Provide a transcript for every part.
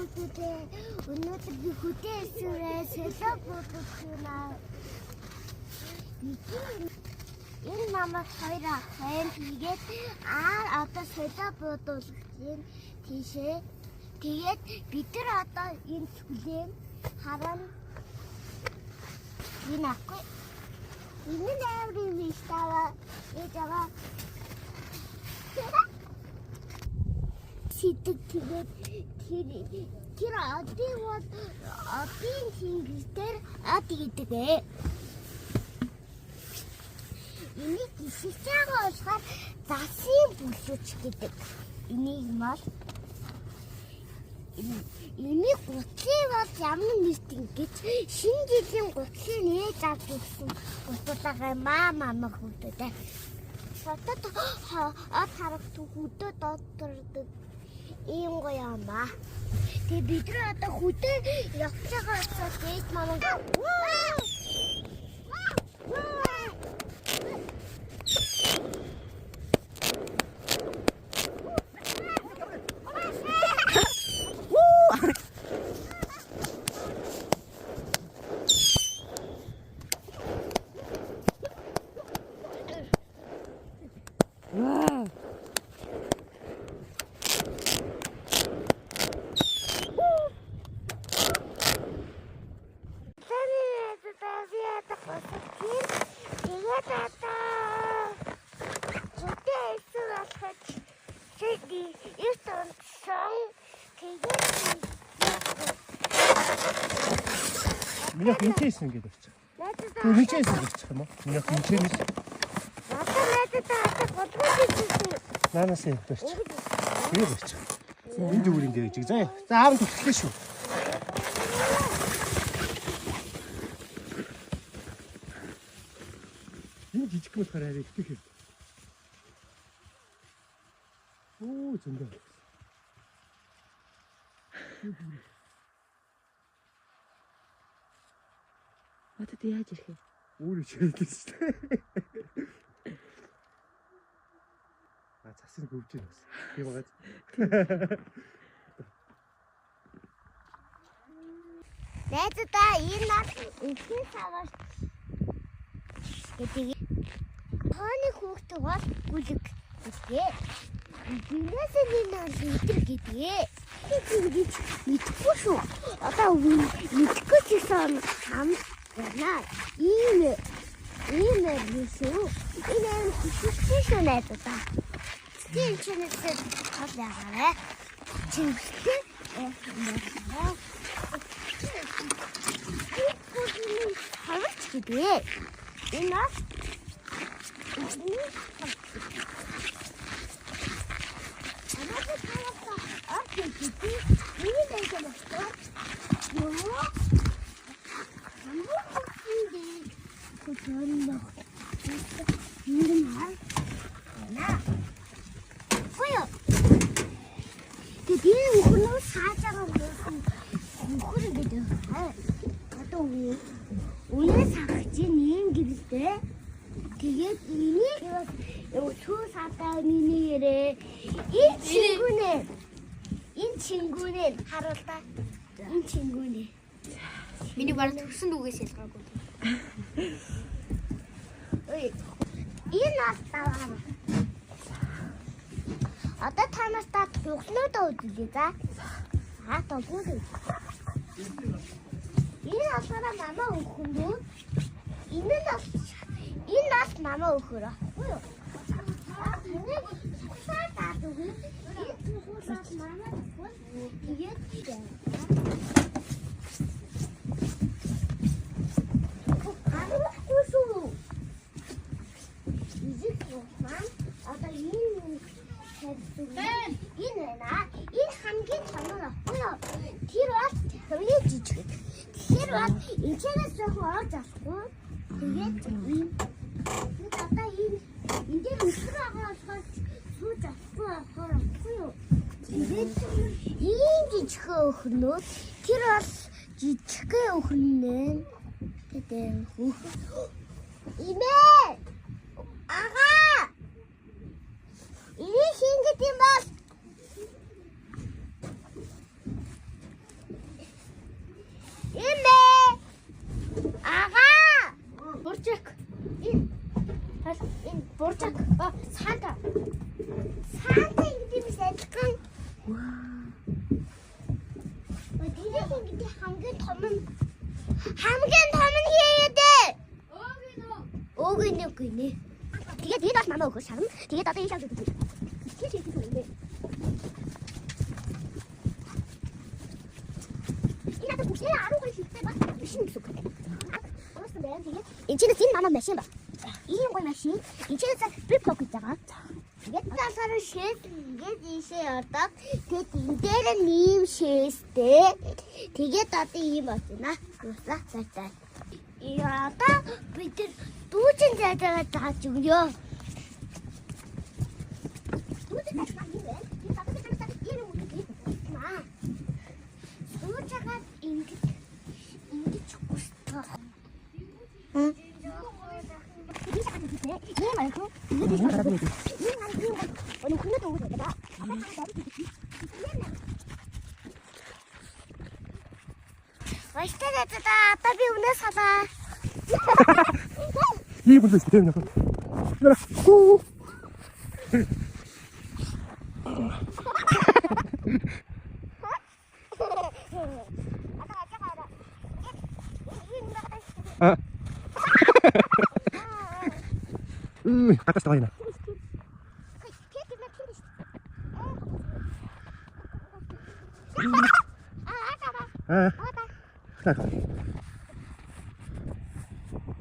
өнөөдөр би хөдөөсөө солио бодох юм аа. Энэ намайг хоёр ах байна. Тэгээд одоо солио бодуулах юм тийшээ. Тэгээд бид нар одоо энэ сүлэн харана. Энэ ахгүй. Энэ нэрийн мистава ээжава. Сэтг тэгээд тэр одын хингэр гэдэг ээ. Энийг гисэж байгаа болохоор засын бүлүүч гэдэг. Энийг мал энийг гутлын бол ямар нэгт ингэж шинэ жилийн гутлын нээж авч ирсэн гутлаагаа мама хүүдэдээ. Сатад харагт хүүдэ доотордог ийм гоё юм ба. Тэгээ бид нар одоо хүүдэ явж байгаа учраас дээд манай Миний хинчээсэн гэдэг чи. Түр хинчээсэн гэж юм уу? Миний хинчээсэн. Наанаас юм гэж. Тийм гэж. Энд үр энэ гэж. За аав төгсгөө шүү. Энэ жижиг мөр хараа ихтэй хэр. Оо зөндөө. Отод яаж ирэх вэ? Өөрөө чиглэж шүү дээ. Засыг гүвж байна бас. Тийм байгаа. Найзуудаа энэ нар ихний савар гэдэг. Хооны хүүхдээ бол бүлэг гэдэг. Бинээс энэ нар өдр гэдэг. Тэгж мэдхгүй шүү. Одоо мэдхгүй гэсэн хам яна. Ийм шүү. Энэ хүчтэй найзуудаа. Тийм ч нэсээ хол ягараа. Чингтэй хавч гэдэг. Энэ нас Уяа сахаж ийм гэвэлтэй. Тэгээд энийг сүү сатаа миний ярэ. Энэ чингүнээ харуултаа. Энэ чингүнээ. Миний бараг төгсөн дүүгээс ялгаагүй. Ой. Энэ нас таваа. Одоо танаас та төгснөөдөө үзье за. То гүн. Энэ асараа мама өгөхөндөө энэ нас мама өгөхөрөө. Юу? Энэ саатаа дүү. Энэ саат мама өгөх. Тэгээд энэ хамгийн чанар ахгүй. Тэр бол хөвний жижиг. Тэр бол энэчнээс орж авахгүй. Тэгээд одоо энэ дээр өсөр байгаа болохоор сууж авахгүй байхгүй юу? Тэгээд ийм жижиг өхнөө тэр бол жижиг өхнөө. Тэгээд имээ ага ini hingga timbal хамгийн том нь хийе дээ. Өөг нэ. Тэгээд энэ бас намаа өгөх шарна. Тэгээд одоо энэ шалж өгөх. Чи юм бэ? Энэ одоо бүхний 10 шигтэй бас биш юм гэсэн үг. Өөрөөр хэлбэл энэ чинь энэ манай машин ба. Ийм гой машин. Энэ чинь би блок гэж байгаа. Тэгээд таасаар шээс ингээд ийшээ ордог. Тэгээд энэ дээр нэм шээстэй. Тэгээд одоо ийм байна. Юусаа цаатаа. Яа бид дүүжин зайгаа тааж өгнө. Дүүжин тааж өгнө. Энэ татдаг тааж ийм үү? Маа. Дүүжигаа ингэж густаа. Tapi udah salah. Iya betul sih dia. Nah. Atas tengah ini.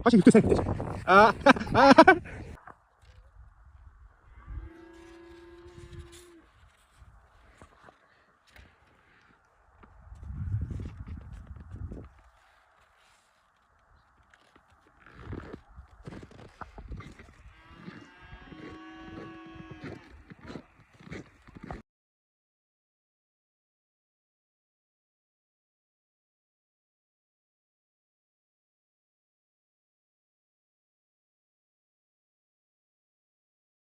Kasih itu saya.